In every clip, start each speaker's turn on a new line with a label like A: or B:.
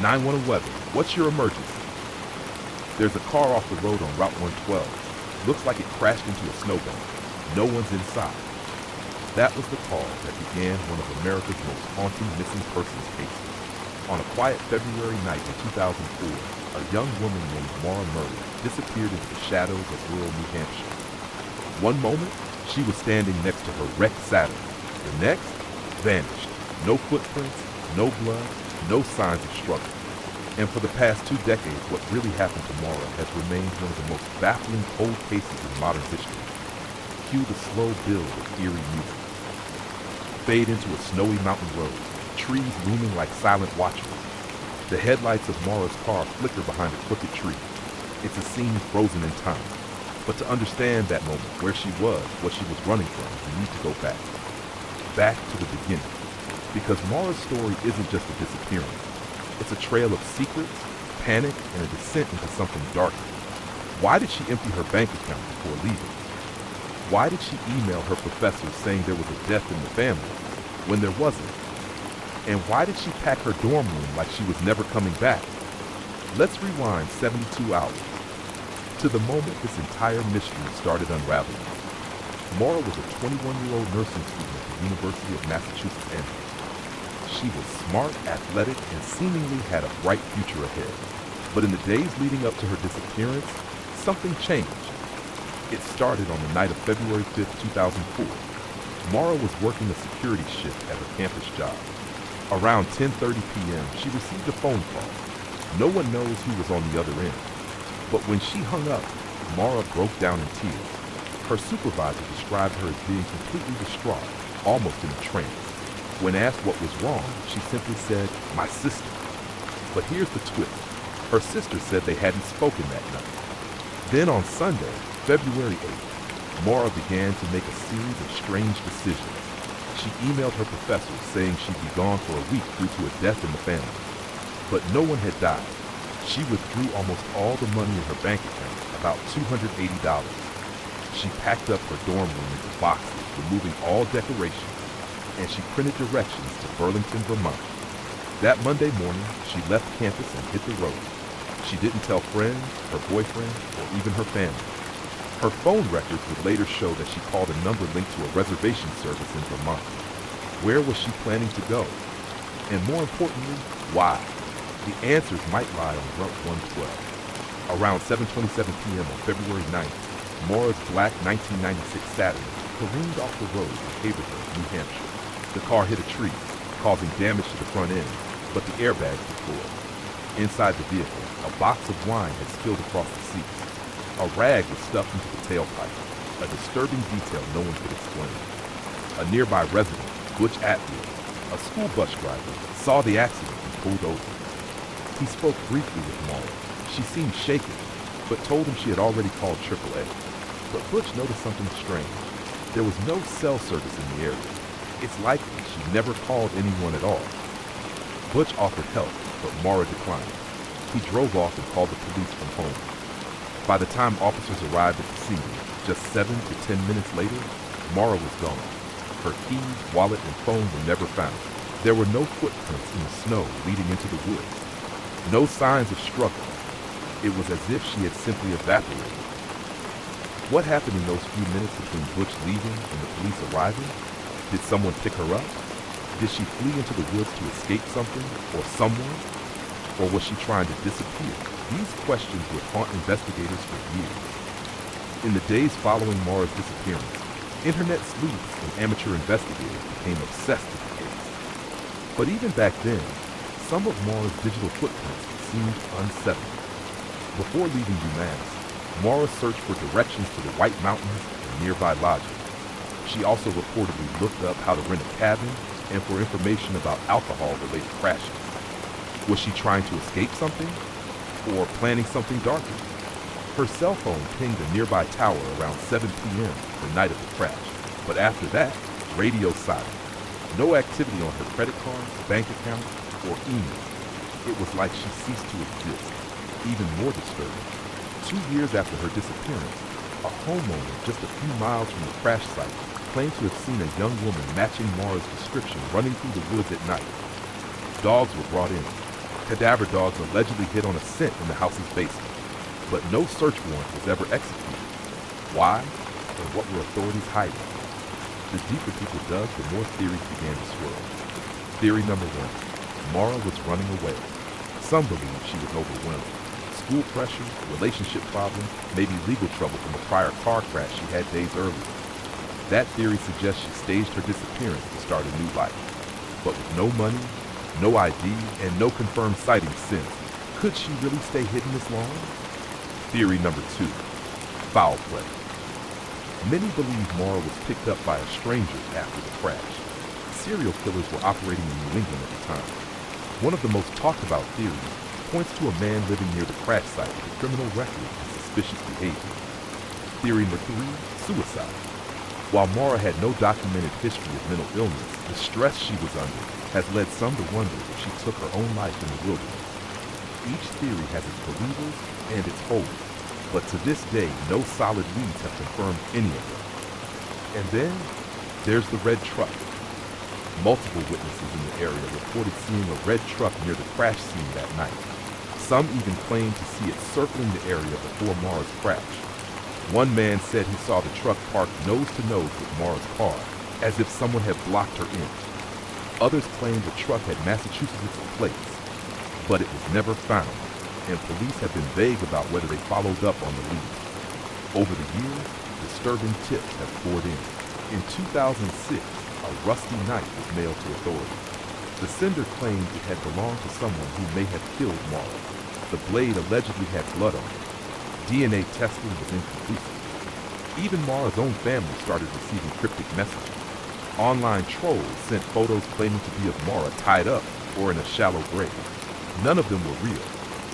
A: 911, what's your emergency? There's a car off the road on Route 112. Looks like it crashed into a snowbank. No one's inside. That was the call that began one of America's most haunting missing persons cases. On a quiet February night in 2004, a young woman named Maura Murray disappeared into the shadows of rural New Hampshire. One moment, she was standing next to her wrecked Saturn. The next, vanished. No footprints, no blood, no signs of struggle. And for the past 2 decades, what really happened to Maura has remained one of the most baffling cold cases in modern history. Cue the slow build of eerie music. Fade into a snowy mountain road, trees looming like silent watchers. The headlights of Maura's car flicker behind a crooked tree. It's a scene frozen in time. But to understand that moment, where she was, what she was running from, you need to go back. Back to the beginning. Because Maura's story isn't just a disappearance. It's a trail of secrets, panic, and a descent into something darker. Why did she empty her bank account before leaving? Why did she email her professor saying there was a death in the family when there wasn't? And why did she pack her dorm room like she was never coming back? Let's rewind 72 hours to the moment this entire mystery started unraveling. Maura was a 21-year-old nursing student at the University of Massachusetts Amherst. She was smart, athletic, and seemingly had a bright future ahead. But in the days leading up to her disappearance, something changed. It started on the night of February 5th, 2004. Maura was working a security shift at her campus job. Around 10:30 p.m., she received a phone call. No one knows who was on the other end. But when she hung up, Maura broke down in tears. Her supervisor described her as being completely distraught, almost in a trance. When asked what was wrong, she simply said, "My sister." But here's the twist. Her sister said they hadn't spoken that night. Then on Sunday, February 8th, Maura began to make a series of strange decisions. She emailed her professor saying she'd be gone for a week due to a death in the family. But no one had died. She withdrew almost all the money in her bank account, about $280. She packed up her dorm room into boxes, removing all decorations, and she printed directions to Burlington, Vermont. That Monday morning, she left campus and hit the road. She didn't tell friends, her boyfriend, or even her family. Her phone records would later show that she called a number linked to a reservation service in Vermont. Where was she planning to go? And more importantly, why? The answers might lie on Route 112. Around 7:27 p.m. on February 9th, Maura's black 1996 Saturn careened off the road in Haverhill, New Hampshire. The car hit a tree, causing damage to the front end, but the airbags deployed. Inside the vehicle, a box of wine had spilled across the seats. A rag was stuffed into the tailpipe, a disturbing detail no one could explain. A nearby resident, Butch Atfield, a school bus driver, saw the accident and pulled over. He spoke briefly with Maura. She seemed shaken, but told him she had already called AAA. But Butch noticed something strange. There was no cell service in the area. It's likely she never called anyone at all. Butch offered help, but Maura declined. He drove off and called the police from home. By the time officers arrived at the scene, just 7 to 10 minutes later, Maura was gone. Her keys, wallet, and phone were never found. There were no footprints in the snow leading into the woods. No signs of struggle. It was as if she had simply evaporated. What happened in those few minutes between Butch leaving and the police arriving? Did someone pick her up? Did she flee into the woods to escape something or someone? Or was she trying to disappear? These questions would haunt investigators for years. In the days following Maura's disappearance, internet sleuths and amateur investigators became obsessed with the case. But even back then, some of Maura's digital footprints seemed unsettling. Before leaving UMass, Maura searched for directions to the White Mountains and nearby lodges. She also reportedly looked up how to rent a cabin and for information about alcohol-related crashes. Was she trying to escape something? Or planning something darker? Her cell phone pinged a nearby tower around 7 p.m. the night of the crash. But after that, radio silent. No activity on her credit cards, bank account, or email. It was like she ceased to exist. Even more disturbing, 2 years after her disappearance, a homeowner just a few miles from the crash site claimed to have seen a young woman matching Maura's description running through the woods at night. Dogs were brought in. Cadaver dogs allegedly hid on a scent in the house's basement, but no search warrant was ever executed. Why? And what were authorities hiding? The deeper people dug, the more theories began to swirl. Theory number one, Maura was running away. Some believe she was overwhelmed. School pressure, relationship problems, maybe legal trouble from a prior car crash she had days earlier. That theory suggests she staged her disappearance to start a new life. But with no money, no ID, and no confirmed sightings since, could she really stay hidden this long? Theory number two, foul play. Many believe Maura was picked up by a stranger after the crash. Serial killers were operating in New England at the time. One of the most talked about theories points to a man living near the crash site with a criminal record and suspicious behavior. Theory number three, suicide. While Maura had no documented history of mental illness, the stress she was under has led some to wonder if she took her own life in the wilderness. Each theory has its believers and its holders, but to this day, no solid leads have confirmed any of them. And then, there's the red truck. Multiple witnesses in the area reported seeing a red truck near the crash scene that night. Some even claimed to see it circling the area before Maura's crash. One man said he saw the truck parked nose to nose with Maura's car, as if someone had blocked her in. Others claimed the truck had Massachusetts plates, but it was never found, and police have been vague about whether they followed up on the lead. Over the years, disturbing tips have poured in. In 2006, a rusty knife was mailed to authorities. The sender claimed it had belonged to someone who may have killed Maura. The blade allegedly had blood on it. DNA testing was inconclusive. Even Maura's own family started receiving cryptic messages. Online trolls sent photos claiming to be of Maura tied up or in a shallow grave. None of them were real,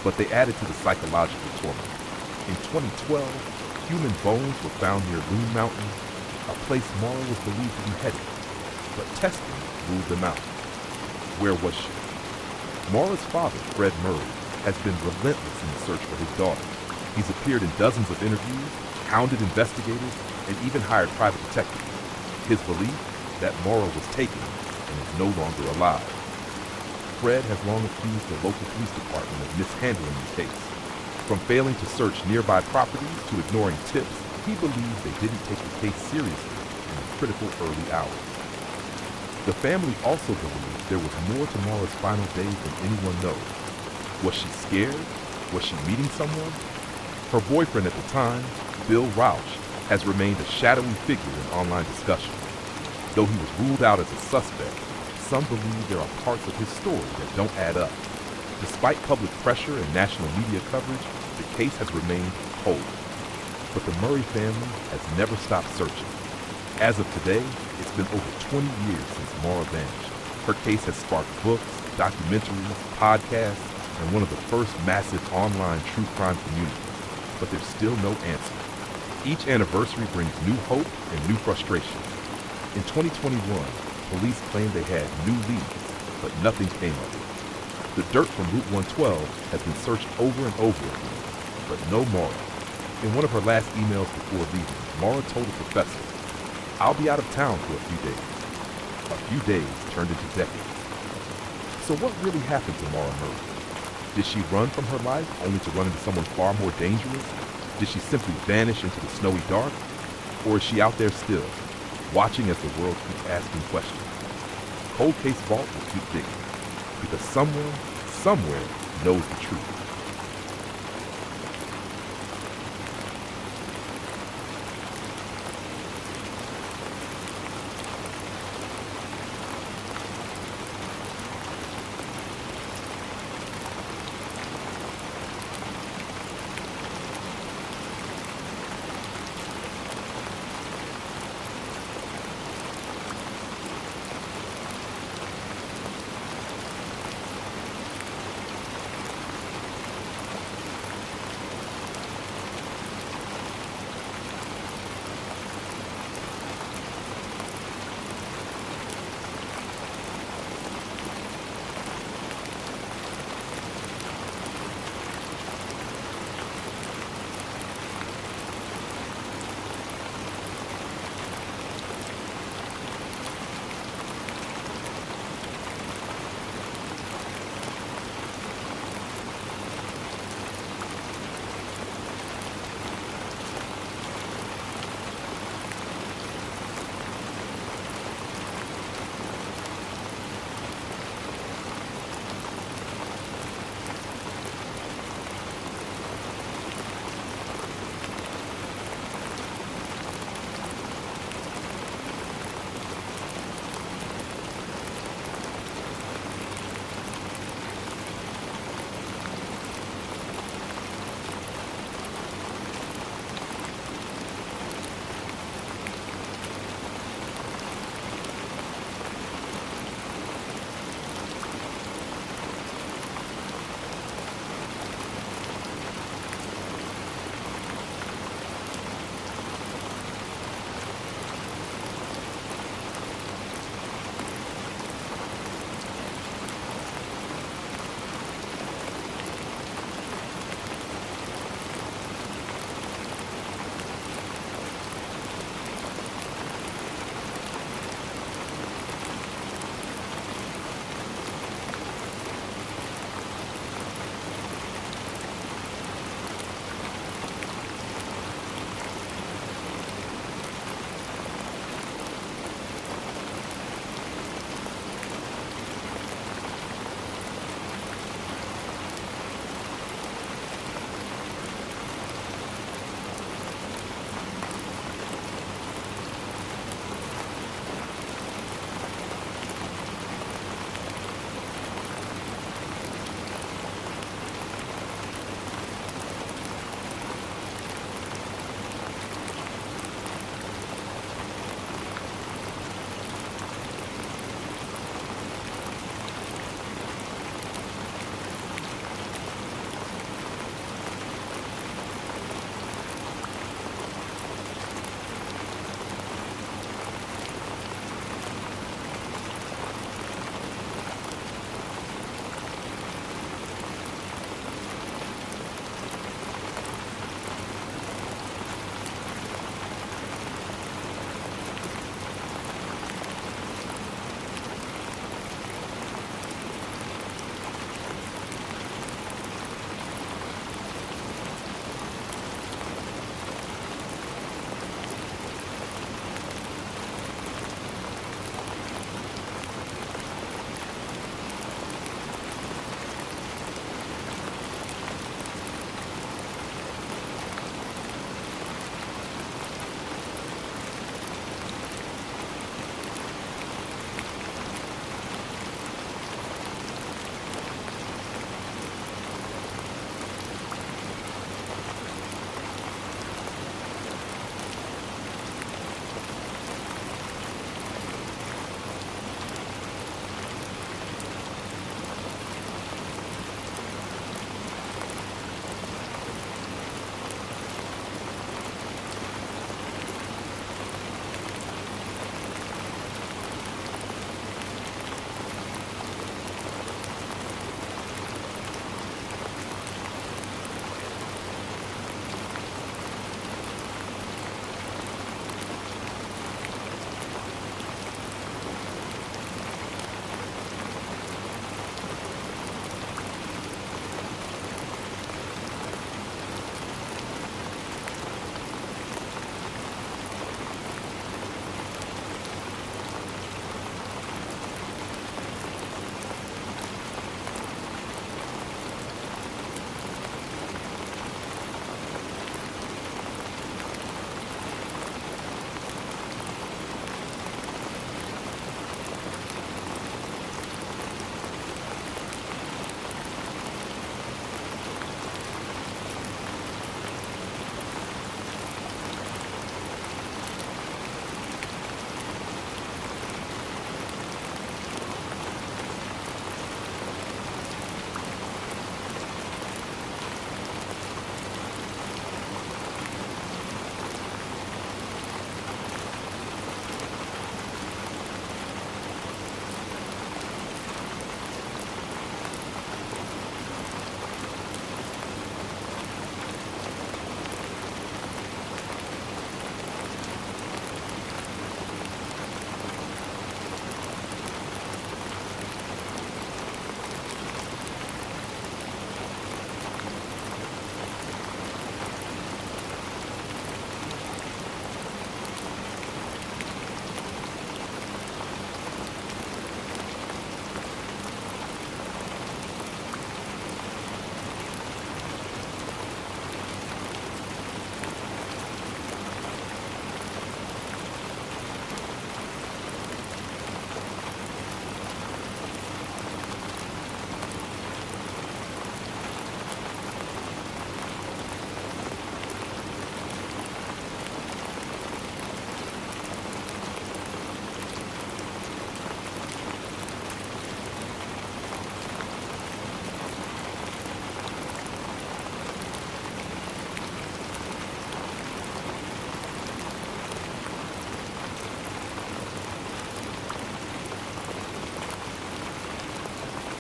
A: but they added to the psychological torment. In 2012, human bones were found near Loon Mountain, a place Maura was believed to be headed, but testing ruled them out. Where was she? Maura's father, Fred Murray, has been relentless in the search for his daughter. He's appeared in dozens of interviews, hounded investigators, and even hired private detectives. His belief that Maura was taken and is no longer alive. Fred has long accused the local police department of mishandling the case. From failing to search nearby properties to ignoring tips, he believes they didn't take the case seriously in the critical early hours. The family also believes there was more to Maura's final days than anyone knows. Was she scared? Was she meeting someone? Her boyfriend at the time, Bill Rausch, has remained a shadowy figure in online discussion. Though he was ruled out as a suspect, some believe there are parts of his story that don't add up. Despite public pressure and national media coverage, the case has remained cold. But the Murray family has never stopped searching. As of today, it's been over 20 years since Maura vanished. Her case has sparked books, documentaries, podcasts, and one of the first massive online true crime communities. But there's still no answer. Each anniversary brings new hope and new frustration. In 2021, police claimed they had new leads, but nothing came of it. The dirt from Route 112 has been searched over and over again, but no Maura. In one of her last emails before leaving, Maura told a professor, "I'll be out of town for a few days." A few days turned into decades. So what really happened to Maura Murray? Did she run from her life only to run into someone far more dangerous? Did she simply vanish into the snowy dark? Or is she out there still, watching as the world keeps asking questions? Cold Case Vault will keep digging, because someone, somewhere, knows the truth.